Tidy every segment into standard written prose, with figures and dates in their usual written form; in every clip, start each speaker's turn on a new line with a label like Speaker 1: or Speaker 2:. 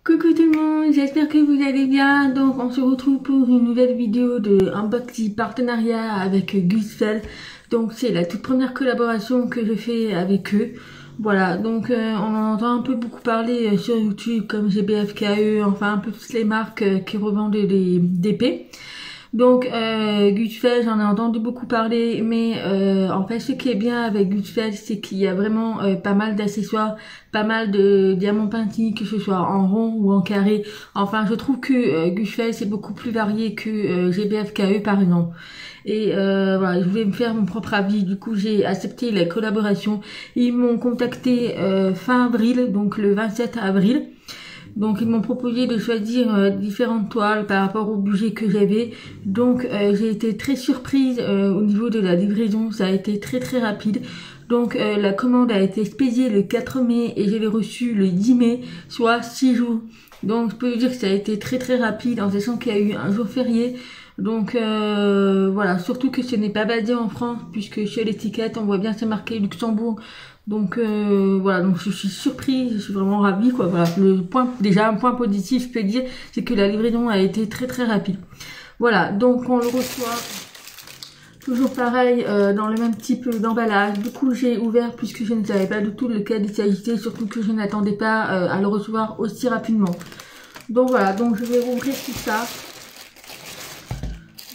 Speaker 1: Coucou tout le monde, j'espère que vous allez bien. Donc on se retrouve pour une nouvelle vidéo de unboxing partenariat avec Gusfeld. Donc c'est la toute première collaboration que je fais avec eux. Voilà, donc on en entend un peu beaucoup parler sur YouTube comme GBFKE, enfin un peu toutes les marques qui revendent des épées. Donc Gusfeld, j'en ai entendu beaucoup parler, mais en fait ce qui est bien avec Gusfeld, c'est qu'il y a vraiment pas mal d'accessoires, pas mal de diamants peintis, que ce soit en rond ou en carré. Enfin, je trouve que Gusfeld c'est beaucoup plus varié que GBFKE par exemple. Et voilà, je voulais me faire mon propre avis. Du coup, j'ai accepté la collaboration. Ils m'ont contacté fin avril, donc le 27 avril. Donc ils m'ont proposé de choisir différentes toiles par rapport au budget que j'avais. Donc j'ai été très surprise au niveau de la livraison, ça a été très rapide. Donc la commande a été expédiée le 4 mai et je l'ai reçue le 10 mai, soit 6 jours. Donc je peux vous dire que ça a été très rapide en sachant qu'il y a eu un jour férié. Donc voilà, surtout que ce n'est pas basé en France puisque sur l'étiquette on voit bien c'est marqué Luxembourg. Donc voilà, donc je suis surprise, je suis vraiment ravie quoi. Voilà, déjà un point positif je peux dire, c'est que la livraison a été très rapide. Voilà, donc on le reçoit toujours pareil dans le même type d'emballage. Du coup j'ai ouvert puisque je ne savais pas du tout lequel il s'agissait, surtout que je n'attendais pas à le recevoir aussi rapidement. Donc voilà, donc je vais ouvrir tout ça.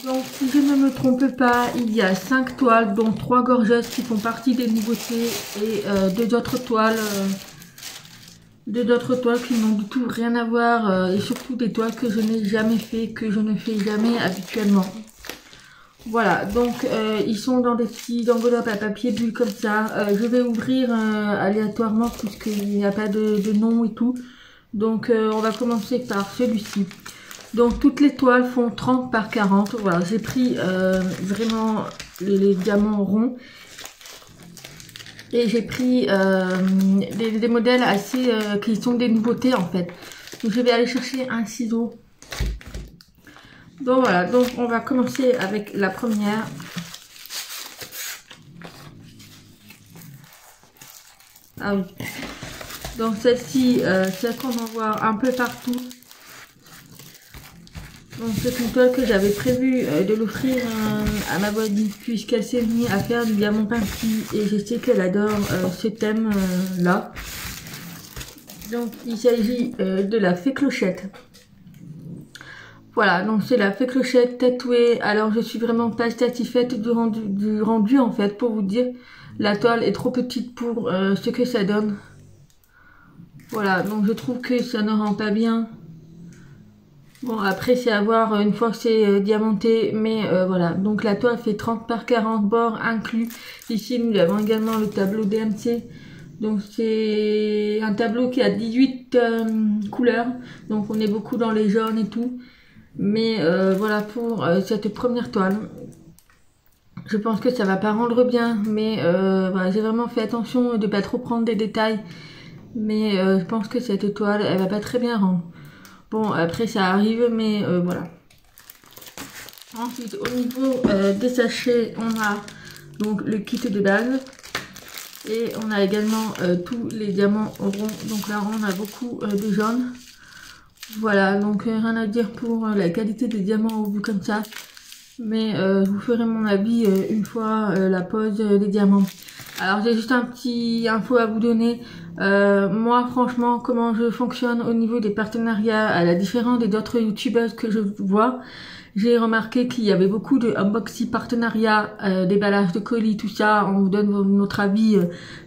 Speaker 1: Donc si je ne me trompe pas, il y a 5 toiles, dont 3 gorgeuses qui font partie des nouveautés et deux autres toiles qui n'ont du tout rien à voir et surtout des toiles que je n'ai jamais fait, que je ne fais jamais habituellement. Voilà, donc ils sont dans des petits enveloppes à papier bulle comme ça. Je vais ouvrir aléatoirement puisqu'il n'y a pas de nom et tout. Donc on va commencer par celui-ci. Donc toutes les toiles font 30 par 40. Voilà, j'ai pris vraiment les diamants ronds. Et j'ai pris des modèles assez qui sont des nouveautés en fait. Donc je vais aller chercher un ciseau. Donc voilà, donc on va commencer avec la première. Ah oui. Donc celle-ci, celle qu'on en voit un peu partout. Donc c'est une toile que j'avais prévu de l'offrir à ma voisine puisqu'elle s'est mise à faire du diamant peinti et je sais qu'elle adore ce thème là. Donc il s'agit de la fée clochette. Voilà, donc c'est la fée clochette tatouée. Alors je suis vraiment pas satisfaite du rendu en fait, pour vous dire. La toile est trop petite pour ce que ça donne. Voilà, donc je trouve que ça ne rend pas bien. Bon après c'est à voir une fois que c'est diamanté, mais voilà, donc la toile fait 30 par 40 bords inclus. Ici nous avons également le tableau DMC, donc c'est un tableau qui a 18 couleurs, donc on est beaucoup dans les jaunes et tout, mais voilà pour cette première toile. Je pense que ça va pas rendre bien, mais voilà, j'ai vraiment fait attention de pas trop prendre des détails, mais je pense que cette toile elle va pas très bien rendre. Bon, après ça arrive, mais voilà. Ensuite, au niveau des sachets, on a donc le kit de base. Et on a également tous les diamants ronds. Donc là, on a beaucoup de jaune. Voilà, donc rien à dire pour la qualité des diamants au vu comme ça. Mais je vous ferai mon avis une fois la pose des diamants. Alors j'ai juste un petit info à vous donner. Moi franchement comment je fonctionne au niveau des partenariats à la différence des autres youtubeuses que je vois, j'ai remarqué qu'il y avait beaucoup de unboxing partenariats, déballage de colis, tout ça, on vous donne notre avis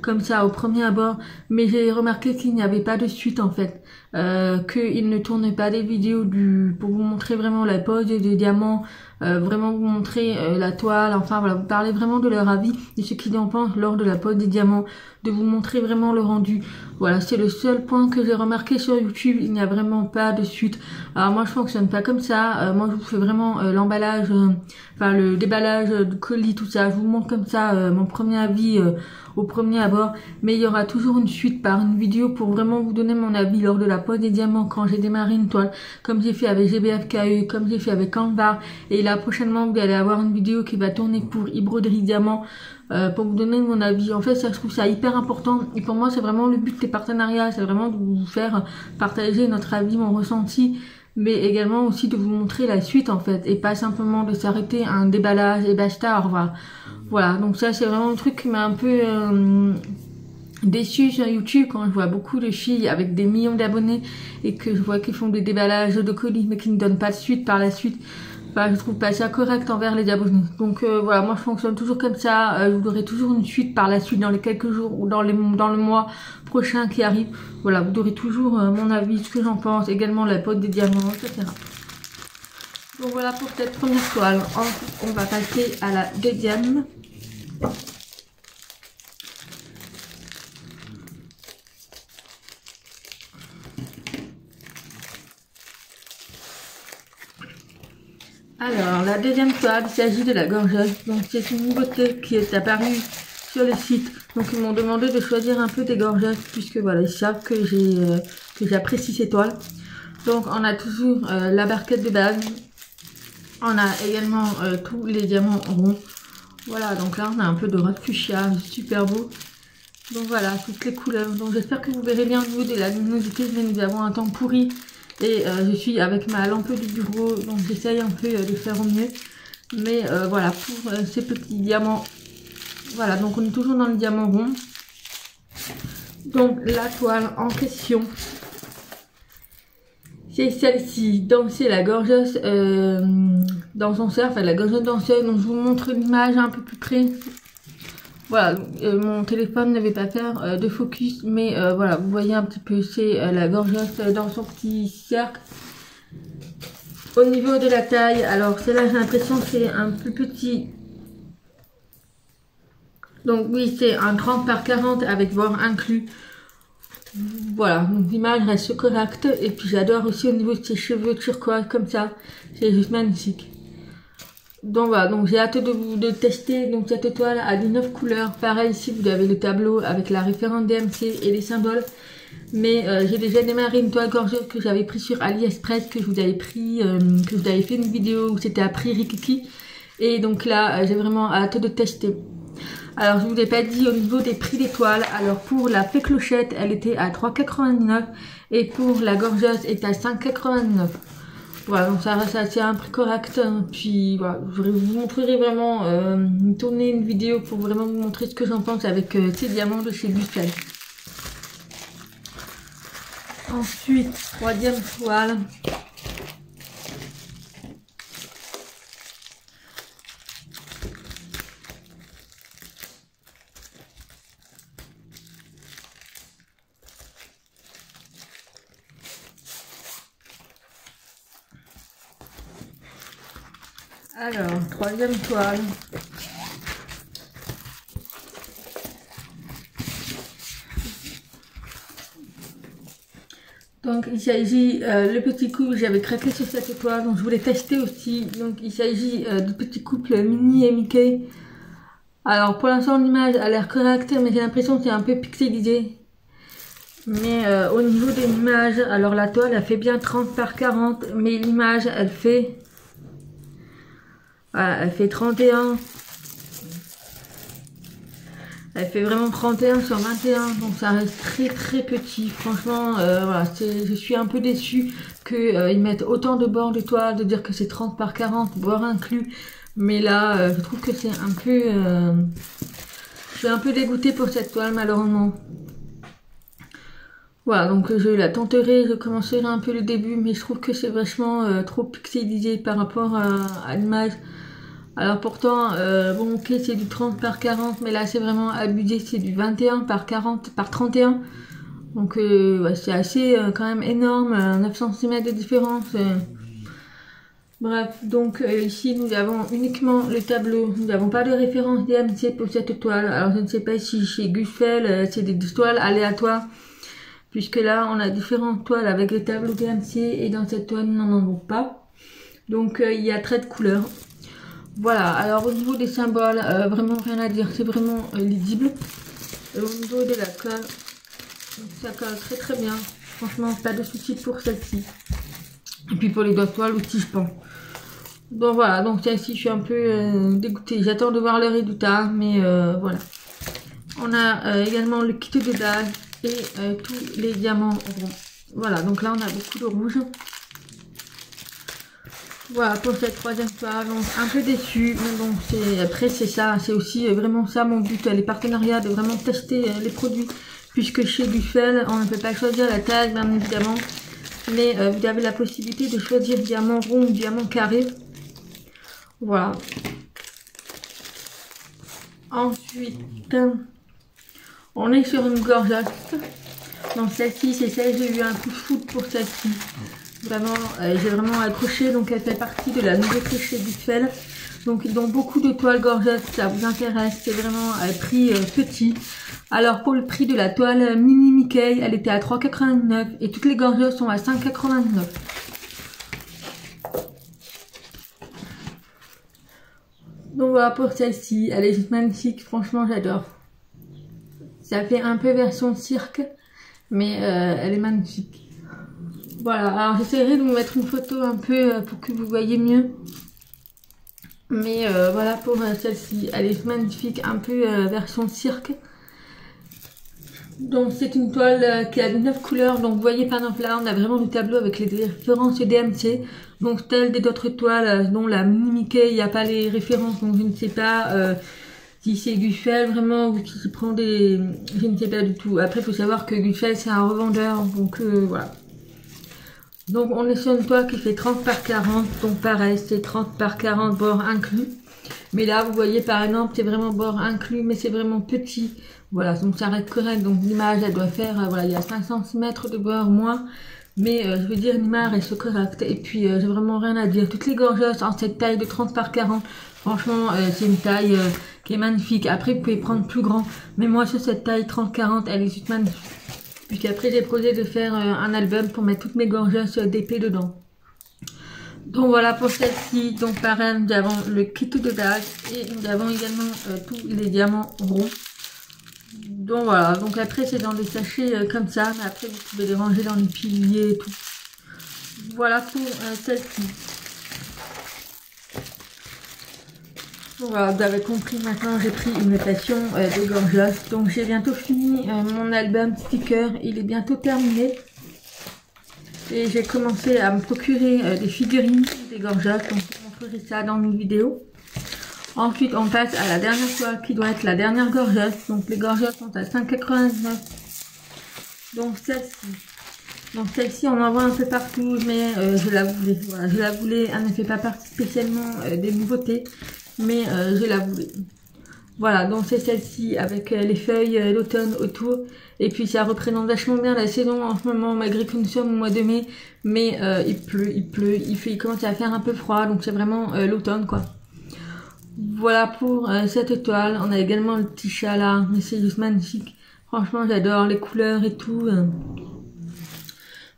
Speaker 1: comme ça au premier abord, mais j'ai remarqué qu'il n'y avait pas de suite en fait, qu'ils ne tournaient pas des vidéos pour vous montrer vraiment la pose des diamants, vraiment vous montrer la toile, enfin voilà, vous parlez vraiment de leur avis, de ce qu'ils en pensent lors de la pose des diamants, de vous montrer vraiment le rendu. Voilà, c'est le seul point que j'ai remarqué sur YouTube, il n'y a vraiment pas de suite. Alors moi je fonctionne pas comme ça, moi je vous fais vraiment l'emballage, enfin le déballage de colis, tout ça, je vous montre comme ça mon premier avis au premier abord, mais il y aura toujours une suite par une vidéo pour vraiment vous donner mon avis lors de la pose des diamants quand j'ai démarré une toile, comme j'ai fait avec GBFKE, comme j'ai fait avec Canva, et là prochainement vous allez avoir une vidéo qui va tourner pour e-broderie diamant, pour vous donner mon avis. En fait, ça, je trouve ça hyper important, et pour moi c'est vraiment le but des partenariats, c'est vraiment de vous faire partager notre avis, mon ressenti, mais également aussi de vous montrer la suite en fait, et pas simplement de s'arrêter à un déballage et basta, au revoir. Voilà, donc ça c'est vraiment un truc qui m'a un peu déçue sur YouTube quand je vois beaucoup de filles avec des millions d'abonnés et que je vois qu'ils font des déballages de colis mais qui ne donnent pas de suite par la suite. Enfin, je trouve pas ça correct envers les abonnés. Donc voilà, moi je fonctionne toujours comme ça, vous aurez toujours une suite par la suite dans les quelques jours ou dans le mois prochain qui arrive. Voilà, vous aurez toujours mon avis, ce que j'en pense, également la pote des diamants, etc. Donc voilà pour cette première toile. Ensuite, on va passer à la deuxième. Alors, la deuxième toile, il s'agit de la gorgeuse. Donc, c'est une nouveauté qui est apparue sur le site. Donc, ils m'ont demandé de choisir un peu des gorgeuses, puisque voilà, ils savent que j'apprécie ces toiles. Donc, on a toujours la barquette de base. On a également tous les diamants ronds. Voilà, donc là, on a un peu de rose fuchsia, super beau. Donc voilà, toutes les couleurs. Donc, j'espère que vous verrez bien au niveau de la luminosité, mais nous avons un temps pourri. Et je suis avec ma lampe du bureau, donc j'essaye un peu de faire au mieux. Mais voilà, pour ces petits diamants, voilà, donc on est toujours dans le diamant rond. Donc la toile en question, c'est celle-ci. Donc c'est la gorgeuse dans son cerf, enfin la gorgeuse danseuse. Donc je vous montre l'image un peu plus près. Voilà, mon téléphone ne va pas faire de focus, mais voilà, vous voyez un petit peu, c'est la gorgeuse dans son petit cercle. Au niveau de la taille, alors celle-là j'ai l'impression que c'est un plus petit. Donc oui, c'est un 30 par 40 avec bord inclus. Voilà, donc l'image reste correcte. Et puis j'adore aussi au niveau de ses cheveux turquoise comme ça, c'est juste magnifique. Donc voilà, donc j'ai hâte de tester donc cette toile à 19 couleurs. Pareil ici vous avez le tableau avec la référence DMC et les symboles. Mais j'ai déjà démarré une toile gorgeuse que j'avais pris sur AliExpress, que je vous avais pris, que je vous avais fait une vidéo où c'était à prix Rikiki. Et donc là j'ai vraiment hâte de tester. Alors je vous ai pas dit au niveau des prix des toiles. Alors pour la fée clochette elle était à 3,99 et pour la gorgeuse est à 5,99. Voilà, donc ça reste assez un prix correct. Puis voilà, je vous montrerai vraiment, tourner une vidéo pour vraiment vous montrer ce que j'en pense avec ces diamants de chez Gusfeld. Ensuite, troisième toile. Alors, troisième toile. Donc il s'agit, le petit couple, j'avais craqué sur cette toile, donc je voulais tester aussi. Donc il s'agit du petit couple Minnie et Mickey. Alors pour l'instant l'image a l'air correcte, mais j'ai l'impression que c'est un peu pixelisé. Mais au niveau de l'image, alors la toile elle fait bien 30 par 40, mais l'image elle fait... Voilà, elle fait 31. Elle fait vraiment 31 sur 21, donc ça reste très petit. Franchement, voilà, je suis un peu déçue qu'ils mettent autant de bords de toile, de dire que c'est 30 par 40, bord inclus. Mais là, je trouve que c'est un peu... je suis un peu dégoûtée pour cette toile, malheureusement. Voilà, donc je la tenterai, je commencerai un peu le début, mais je trouve que c'est vachement trop pixelisé par rapport à l'image. Alors pourtant, bon ok c'est du 30 par 40, mais là c'est vraiment abusé, c'est du 21 par 40 par 31. Donc ouais, c'est assez quand même énorme, 9 cm de différence. Bref, donc ici nous avons uniquement le tableau, nous n'avons pas de référence DMC pour cette toile. Alors je ne sais pas si chez Gusfeld c'est des toiles aléatoires, puisque là on a différentes toiles avec le tableau DMC et dans cette toile nous n'en avons pas. Donc il y a 13 couleurs. Voilà, alors au niveau des symboles, vraiment rien à dire, c'est vraiment lisible. Et au niveau de la colle, ça colle très très bien. Franchement, pas de soucis pour celle-ci. Et puis pour les doigts de toile aussi, je pense. Donc voilà, donc celle-ci, je suis un peu dégoûtée. J'attends de voir le résultat, mais voilà. On a également le kit de base et tous les diamants ronds. Voilà, donc là on a beaucoup de rouge. Voilà pour cette troisième toile, donc un peu déçue, mais bon, après c'est ça, c'est aussi vraiment ça mon but, les partenariats, de vraiment tester les produits, puisque chez Guffel, on ne peut pas choisir la taille, bien évidemment, mais vous avez la possibilité de choisir diamant rond ou diamant carré. Voilà. Ensuite, on est sur une gorgeette. Donc celle-ci, c'est celle, j'ai eu un coup de foudre pour celle-ci. Vraiment, j'ai vraiment accroché, donc elle fait partie de la nouveauté chez Guffel. Donc ils ont beaucoup de toiles gorgettes, ça vous intéresse, c'est vraiment à prix petit. Alors pour le prix de la toile mini Mickey, elle était à 3,89 et toutes les gorgettes sont à 5,89. Donc voilà pour celle-ci, elle est juste magnifique, franchement j'adore. Ça fait un peu version cirque, mais elle est magnifique. Voilà, alors j'essaierai de vous mettre une photo un peu pour que vous voyez mieux. Mais voilà pour celle-ci, elle est magnifique, un peu version cirque. Donc c'est une toile qui a 9 couleurs, donc vous voyez par exemple là on a vraiment le tableau avec les références DMC. Donc telle des autres toiles dont la mini Mickey, il n'y a pas les références, donc je ne sais pas si c'est Guffel vraiment ou qui prend des... Je ne sais pas du tout. Après il faut savoir que Guffel c'est un revendeur, donc voilà. Donc on est sur une toile qui fait 30 par 40, donc pareil c'est 30 par 40 bord inclus. Mais là vous voyez par exemple c'est vraiment bord inclus mais c'est vraiment petit. Voilà, donc ça reste correct, donc l'image elle doit faire, voilà, il y a 5 cm de bord moins. Mais je veux dire l'image elle est correcte et puis j'ai vraiment rien à dire. Toutes les gorgettes en cette taille de 30 par 40, franchement c'est une taille qui est magnifique. Après vous pouvez prendre plus grand, mais moi sur cette taille 30-40 elle est juste magnifique. Puisqu'après j'ai projet de faire un album pour mettre toutes mes gorgettes d'épée dedans. Donc voilà pour celle-ci. Donc pareil, nous avons le kit de base et nous avons également tous les diamants ronds. Donc voilà, donc après c'est dans des sachets comme ça, mais après vous pouvez les ranger dans les piliers et tout. Voilà pour celle-ci. Voilà, vous avez compris, maintenant j'ai pris une passion de gorgettes. Donc j'ai bientôt fini mon album sticker, il est bientôt terminé. Et j'ai commencé à me procurer des figurines, des gorgettes, donc je vous montrerai ça dans une vidéo. Ensuite on passe à la dernière toile qui doit être la dernière gorgette. Donc les gorgettes sont à 5,99. Donc celle-ci. Donc celle-ci on en voit un peu partout, mais je la voulais. Voilà, je la voulais, elle ne fait pas partie spécialement des nouveautés. Mais je la voulais. Voilà, donc c'est celle-ci avec les feuilles d'automne autour. Et puis ça représente vachement bien la saison en ce moment, malgré que nous sommes au mois de mai. Mais il pleut, il commence à faire un peu froid, donc c'est vraiment l'automne quoi. Voilà pour cette toile. On a également le petit chat là, mais c'est juste magnifique. Franchement j'adore les couleurs et tout.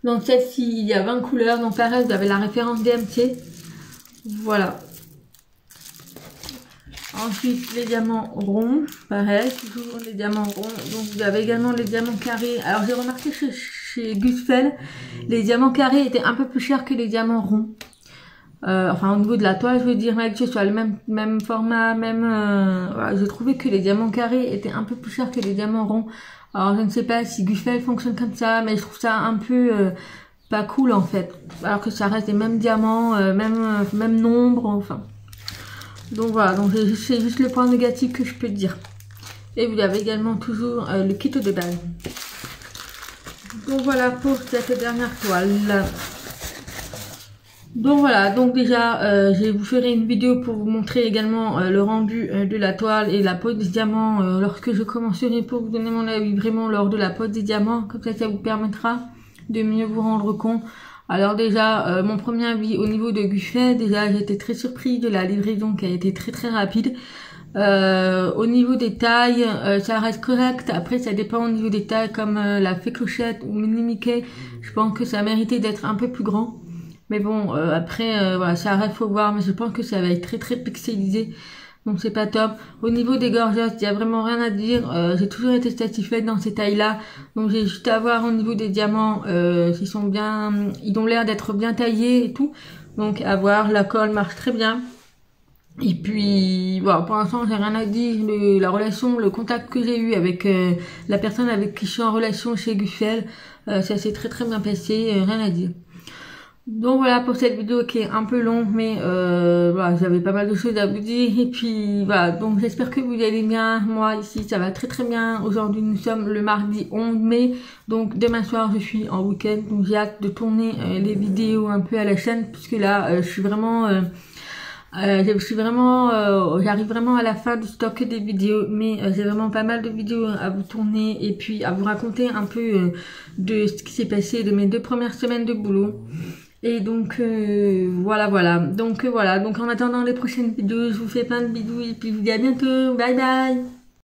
Speaker 1: Donc celle-ci, il y a 20 couleurs, donc pareil vous avez la référence DMC. Voilà. Ensuite, les diamants ronds, pareil, toujours les diamants ronds. Donc, vous avez également les diamants carrés. Alors, j'ai remarqué chez Guffel, les diamants carrés étaient un peu plus chers que les diamants ronds. Enfin, au niveau de la toile, je veux dire, malgré que ce soit le même format, voilà, j'ai trouvé que les diamants carrés étaient un peu plus chers que les diamants ronds. Alors, je ne sais pas si Guffel fonctionne comme ça, mais je trouve ça un peu pas cool en fait. Alors que ça reste les mêmes diamants, même nombre, enfin. Donc voilà, donc c'est juste le point négatif que je peux dire. Et vous avez également toujours le kit de base. Donc voilà pour cette dernière toile. Donc voilà, donc déjà je vous ferai une vidéo pour vous montrer également le rendu de la toile et la pose des diamants lorsque je commencerai, pour vous donner mon avis vraiment lors de la pose des diamants. Comme ça vous permettra de mieux vous rendre compte. Alors déjà, mon premier avis au niveau de Guffel, déjà j'étais très surpris de la livraison qui a été très rapide. Au niveau des tailles, ça reste correct. Après ça dépend au niveau des tailles, comme la fée clochette ou mini Mickey. Je pense que ça méritait d'être un peu plus grand. Mais bon, après voilà, ça reste, faut voir, mais je pense que ça va être très pixelisé. donc c'est pas top. Au niveau des gorgettes, il y a vraiment rien à dire. J'ai toujours été satisfaite dans ces tailles-là, donc j'ai juste à voir au niveau des diamants, s'ils sont bien, ils ont l'air d'être bien taillés et tout. Donc à voir, la colle marche très bien. Et puis, voilà, pour l'instant, j'ai rien à dire. La relation, le contact que j'ai eu avec la personne avec qui je suis en relation chez Guffel, ça s'est très très bien passé, rien à dire. Donc voilà pour cette vidéo qui est un peu longue, mais voilà, j'avais pas mal de choses à vous dire. Et puis voilà, donc j'espère que vous allez bien. Moi ici, ça va très très bien. Aujourd'hui, nous sommes le mardi 11 mai, donc demain soir, je suis en week-end. Donc j'ai hâte de tourner les vidéos un peu à la chaîne, puisque là, je suis vraiment... j'arrive vraiment à la fin du stock des vidéos, mais j'ai vraiment pas mal de vidéos à vous tourner et puis à vous raconter un peu de ce qui s'est passé de mes 2 premières semaines de boulot. Et donc voilà. Donc en attendant les prochaines vidéos, je vous fais plein de bisous et puis je vous dis à bientôt. Bye bye.